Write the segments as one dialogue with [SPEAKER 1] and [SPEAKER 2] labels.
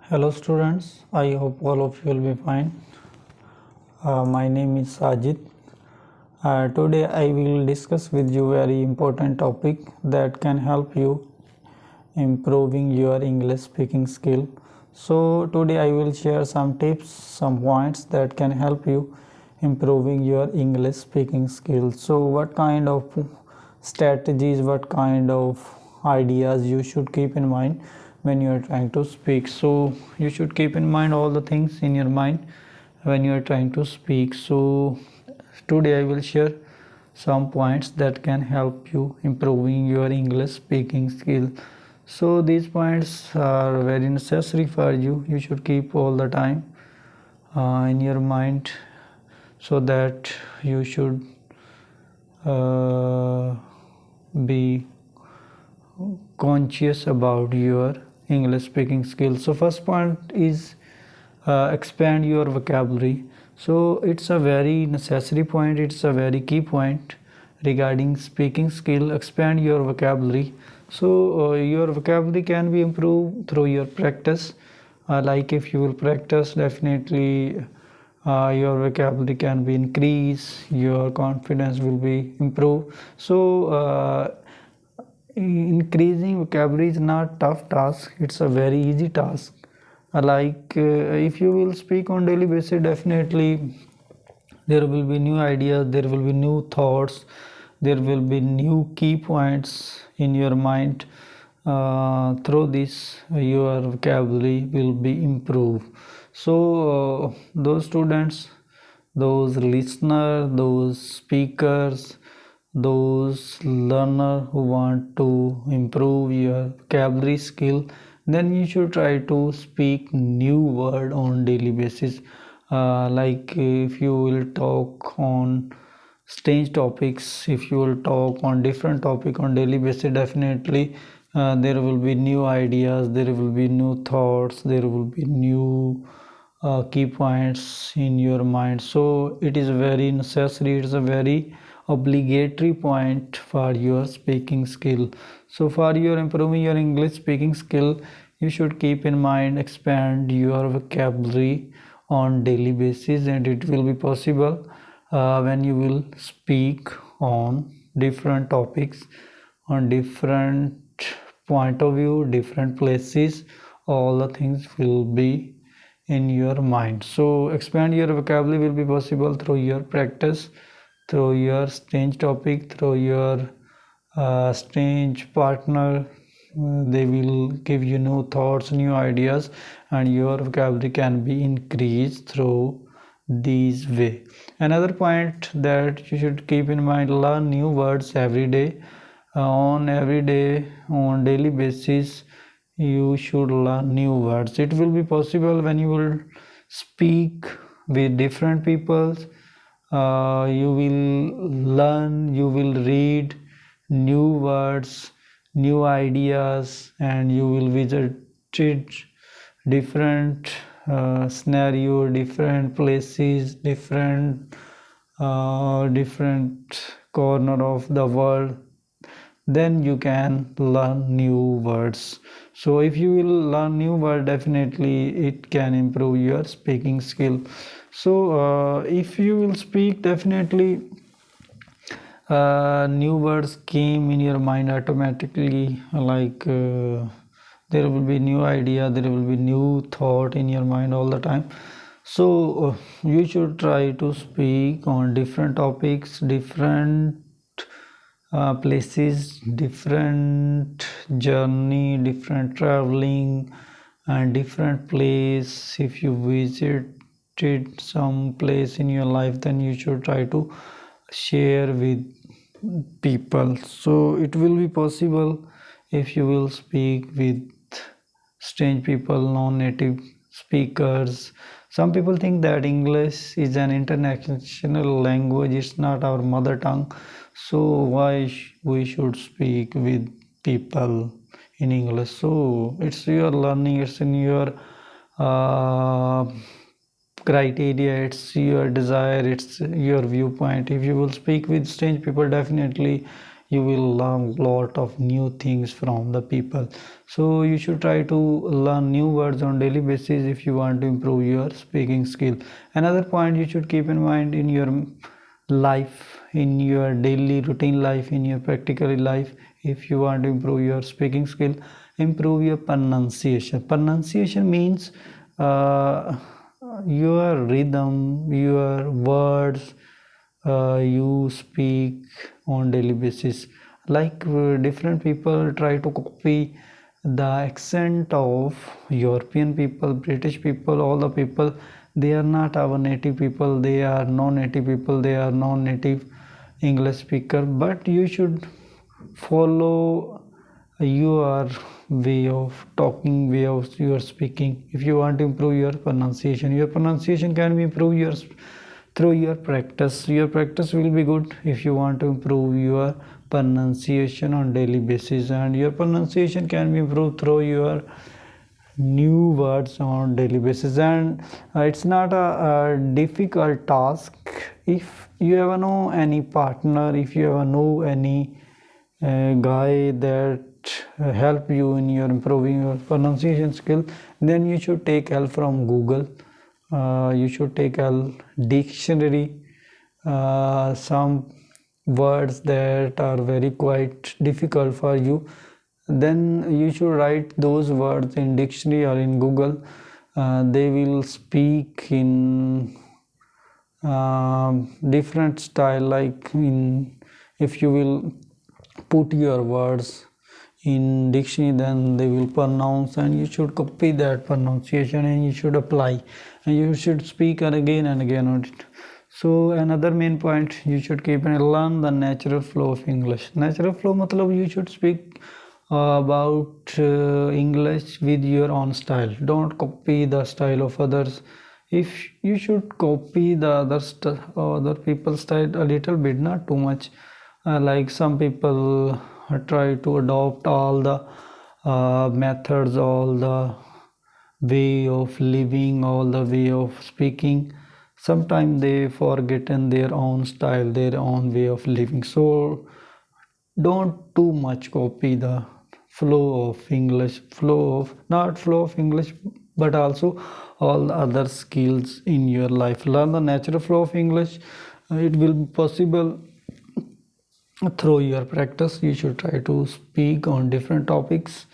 [SPEAKER 1] Hello students, I hope all of you will be fine. My name is Sajid. Today I will discuss with you very important topic that can help you improving your English speaking skill. So today I will share some tips, some points that can help you improving your English speaking skills. So what kind of strategies, what kind of ideas you should keep in mind when you are trying to speak. So you should keep in mind all the things in your mind when you are trying to speak. So today I will share some points that can help you improving your English speaking skill. So these points are very necessary for you. You should keep all the time in your mind so that you should be conscious about your English speaking skills. So first point is expand your vocabulary. So it's a very necessary point, it's a very key point regarding speaking skill. Expand your vocabulary. So your vocabulary can be improved through your practice. Like if you will practice, definitely your vocabulary can be increased, your confidence will be improved. So increasing vocabulary is not tough task, it's a very easy task. If you will speak on daily basis, definitely there will be new ideas, there will be new thoughts, there will be new key points in your mind. Through this your vocabulary will be improved. So those students, those listeners, those speakers, those learner who want to improve your vocabulary skill, then you should try to speak new word on daily basis. Like if you will talk on strange topics, if you will talk on different topic on daily basis, definitely there will be new ideas, there will be new thoughts, there will be new key points in your mind. So it is very necessary, it's a very obligatory point for your speaking skill. So for your improving your English speaking skill, you should keep in mind expand your vocabulary on daily basis, and it will be possible when you will speak on different topics, on different point of view, different places, all the things will be in your mind. So expand your vocabulary will be possible through your practice, through your strange topic, through your strange partner. They will give you new thoughts, new ideas, and your vocabulary can be increased through these way. Another point that you should keep in mind, learn new words every day. On daily basis, you should learn new words. It will be possible when you will speak with different people. You will learn, you will read new words, new ideas, and you will visit different scenario, different places, different corner of the world. Then you can learn new words. So if you will learn new word, definitely it can improve your speaking skill. So if you will speak, definitely new words came in your mind automatically. There will be new idea, there will be new thought in your mind all the time. So you should try to speak on different topics, different places, different journey, different traveling, and different place. If you visited some place in your life, then you should try to share with people. So it will be possible if you will speak with strange people, non-native speakers. Some people think that English is an international language, it's not our mother tongue. So why we should speak with people in English? So it's your learning, it's in your criteria, it's your desire, it's your viewpoint. If you will speak with strange people, definitely you will learn lot of new things from the people. So you should try to learn new words on daily basis if you want to improve your speaking skill. Another point you should keep in mind in your life, in your daily routine life, in your practical life, if you want to improve your speaking skill, improve your pronunciation. Pronunciation means your rhythm, your words you speak on daily basis. Like different people try to copy the accent of European people, British people, all the people. They are not our native people, they are non-native people, they are non-native English speaker, but you should follow your way of talking, way of your speaking. If you want to improve your pronunciation can be improved through your practice. Your practice will be good if you want to improve your pronunciation on daily basis, and your pronunciation can be improved through your new words on daily basis. And it's not a difficult task. If you ever know any partner, if you ever know any guy that help you in your improving your pronunciation skill, then you should take help from Google. You should take a dictionary, some words that are very quite difficult for you, then you should write those words in dictionary or in Google. They will speak in different style, like in, if you will put your words in dictionary, then they will pronounce, and you should copy that pronunciation and you should apply, and you should speak again and again on it. So another main point you should keep and learn the natural flow of English. Natural flow matlab you should speak about English with your own style. Don't copy the style of others. If you should copy the other people's style a little bit, not too much. Like some people try to adopt all the methods, all the way of living, all the way of speaking. Sometimes they forget in their own style, their own way of living. So don't too much copy the flow of English, flow of, not flow of English, but also all the other skills in your life. Learn the natural flow of English. It will be possible through your practice. You should try to speak on different topics.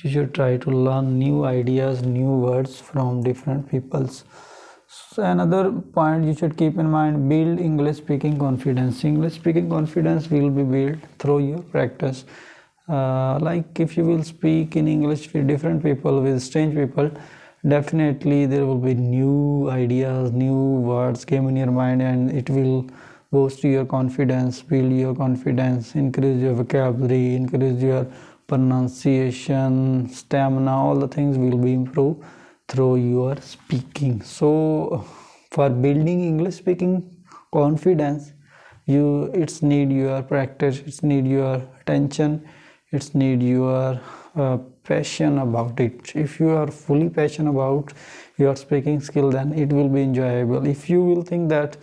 [SPEAKER 1] You should try to learn new ideas, new words from different peoples. So another point you should keep in mind, build English speaking confidence. English speaking confidence will be built through your practice. Like if you will speak in English with different people, with strange people, definitely there will be new ideas, new words came in your mind, and it will boost your confidence, build your confidence, increase your vocabulary, increase your pronunciation, stamina. All the things will be improved through your speaking. So for building English speaking confidence, it's need your practice, it's need your attention, it's need your passion about it. If you are fully passionate about your speaking skill, then it will be enjoyable. If you will think that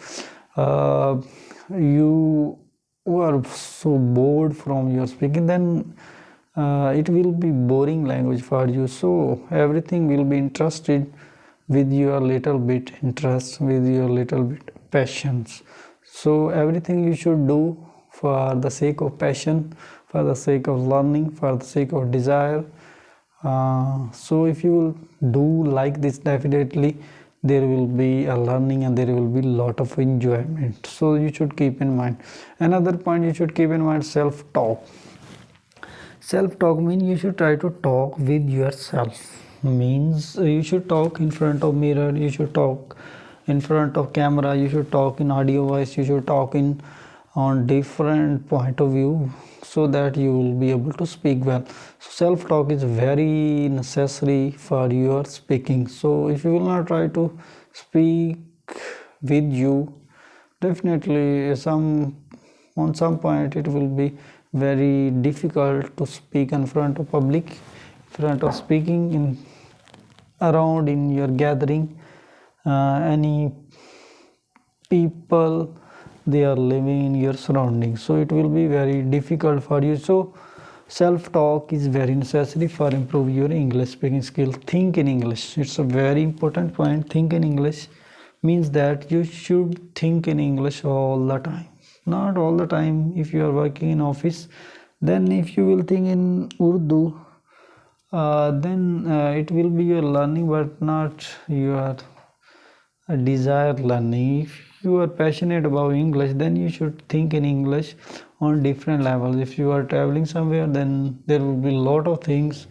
[SPEAKER 1] you are so bored from your speaking, then it will be boring language for you. So everything will be interested with your little bit interest, with your little bit passions. So everything you should do for the sake of passion, for the sake of learning, for the sake of desire. So if you will do like this, definitely there will be a learning and there will be lot of enjoyment. So you should keep in mind. Another point you should keep in mind, self-talk. Self-talk means you should try to talk with yourself. Means you should talk in front of mirror, you should talk in front of camera, you should talk in audio voice, you should talk in on different point of view, so that you will be able to speak well. So self-talk is very necessary for your speaking. So if you will not try to speak with you, definitely on some point it will be very difficult to speak in front of public, in front of speaking in around in your gathering. Any people they are living in your surroundings, so it will be very difficult for you. So self talk is very necessary for improve your English speaking skill. Think in English, it's a very important point. Think in English means that you should think in English all the time, not all the time. If you are working in office, then if you will think in Urdu, then it will be your learning but not your desired learning. If you are passionate about English, then you should think in English on different levels. If you are traveling somewhere, then there will be a lot of things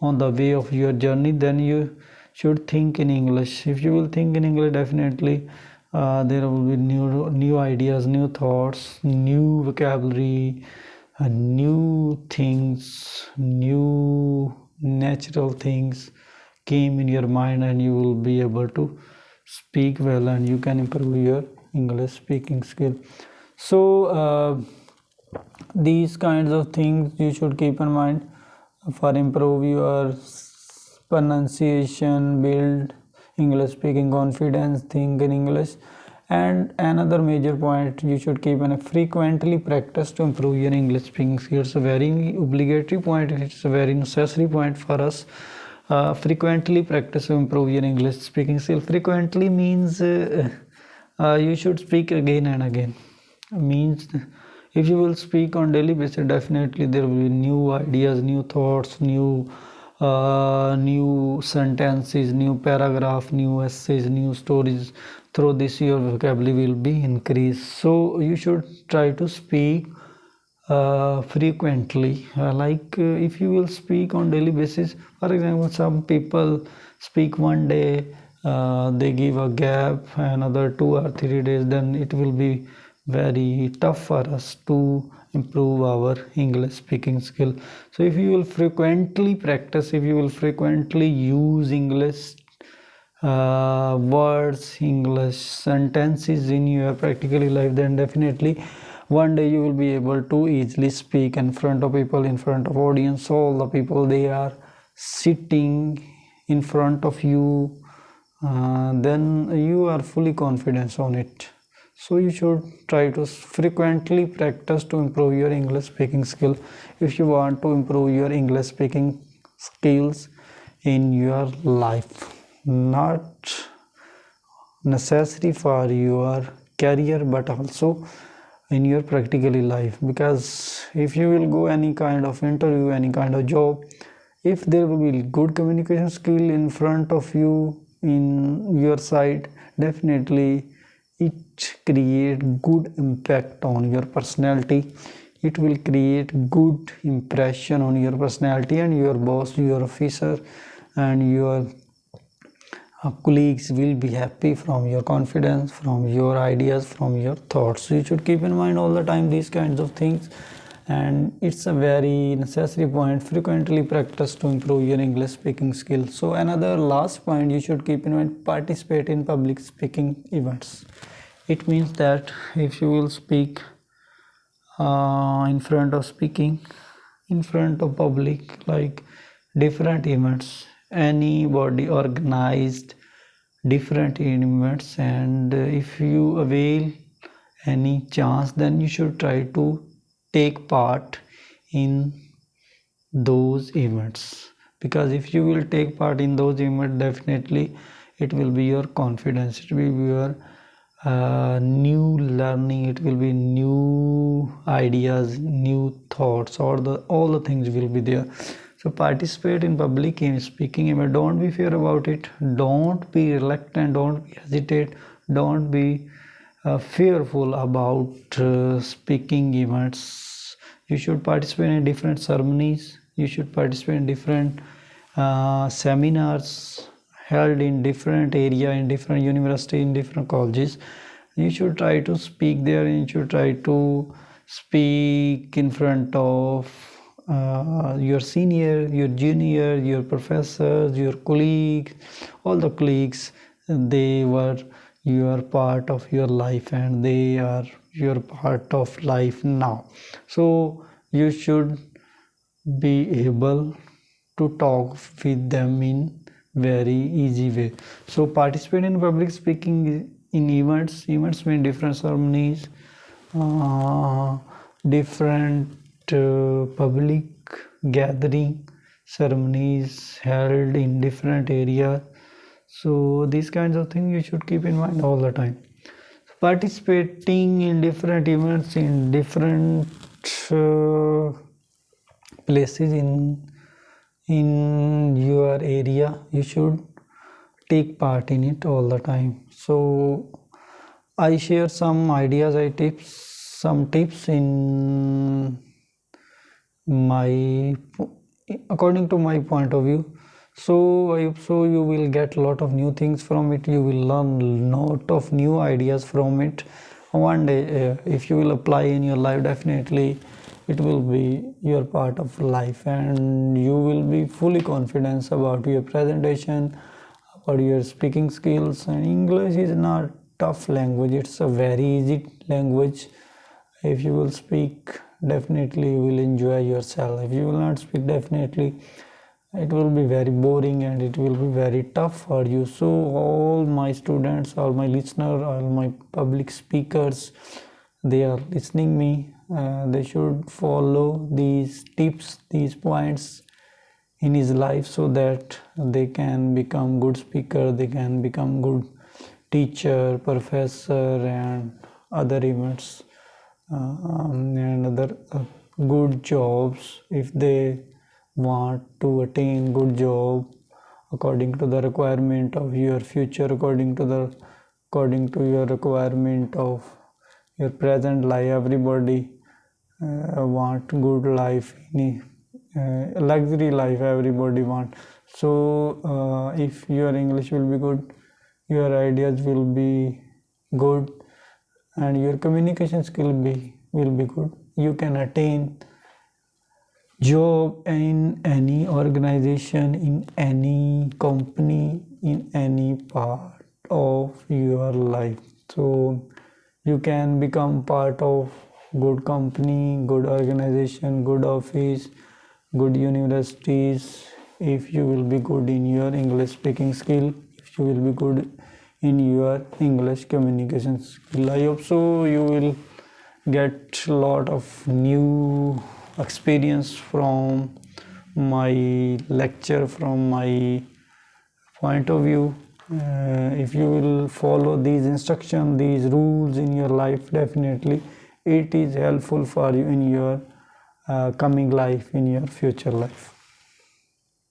[SPEAKER 1] on the way of your journey, then you should think in English. If you will think in English, definitely there will be new ideas, new thoughts, new vocabulary, new things, new natural things came in your mind, and you will be able to speak well, and you can improve your English speaking skill. So these kinds of things you should keep in mind for improve your pronunciation, build English speaking confidence, think in English. And another major point you should keep in a frequently practice to improve your English speaking skills. It's a very obligatory point, it's a very necessary point for us. Frequently practice to improve your English speaking skill. Frequently means you should speak again and again. Means if you will speak on daily basis, definitely there will be new ideas, new thoughts, new sentences, new paragraph, new essays, new stories. Through this your vocabulary will be increased. So you should try to speak frequently. If you will speak on daily basis, for example, some people speak one day, they give a gap another 2 or 3 days, then it will be very tough for us to improve our English speaking skill. So if you will frequently practice, if you will frequently use English words, English sentences in your practical life, then definitely one day you will be able to easily speak in front of people, in front of audience. All the people, they are sitting in front of you, then you are fully confident on it. So you should try to frequently practice to improve your English speaking skill if you want to improve your English speaking skills in your life. Not necessary for your career, but also in your practically life, because if you will go any kind of interview, any kind of job, if there will be good communication skill in front of you, in your side, definitely it create good impact on your personality. It will create good impression on your personality, and your boss, your officer, and your colleagues will be happy from your confidence, from your ideas, from your thoughts. So you should keep in mind all the time these kinds of things, and it's a very necessary point. Frequently practice to improve your English speaking skills. So another last point you should keep in mind: participate in public speaking events. It means that if you will speak in front of public, like different events, anybody organized different events, and if you avail any chance, then you should try to take part in those events, because if you will take part in those events, definitely it will be your confidence, it will be your new learning, it will be new ideas, new thoughts, or all the things will be there. So participate in public speaking event. Don't be fear about it, don't be reluctant, don't be hesitate, don't be fearful about speaking events. You should participate in different ceremonies, you should participate in different seminars held in different area, in different university, in different colleges. You should try to speak there, and you should try to speak in front of your senior, your junior, your professors, your colleagues, all the colleagues. They were your part of your life, and they are your part of life now. So you should be able to talk with them in very easy way. So participate in public speaking in events mean different ceremonies, uh, different public gathering ceremonies held in different areas. So these kinds of things you should keep in mind all the time. Participating in different events in different uh, places in your area, you should take part in it all the time. So I share some ideas, some tips in my according to my point of view. So I hope so you will get a lot of new things from it. You will learn a lot of new ideas from it. One day, if you will apply in your life, definitely it will be your part of life, and you will be fully confident about your presentation, about your speaking skills. And English is not tough language; it's a very easy language. If you will speak, definitely you will enjoy yourself. If you will not speak, definitely it will be very boring and it will be very tough for you. So all my students, all my listeners, all my public speakers, they are listening me, they should follow these tips, these points in his life, so that they can become good speaker, they can become good teacher, professor, and other events, and other good jobs. If they want to attain good job according to the requirement of your future, according to your requirement of your present life, everybody want good life, luxury life everybody want. So if your English will be good, your ideas will be good, and your communication skill will be good, you can attain job in any organization, in any company, in any part of your life. So you can become part of good company, good organization, good office, good universities, if you will be good in your English speaking skill, if you will be good in your English communication skill. I hope so you will get a lot of new experience from my lecture, from my point of view. If you will follow these instructions, these rules in your life, definitely it is helpful for you in your coming life, in your future life.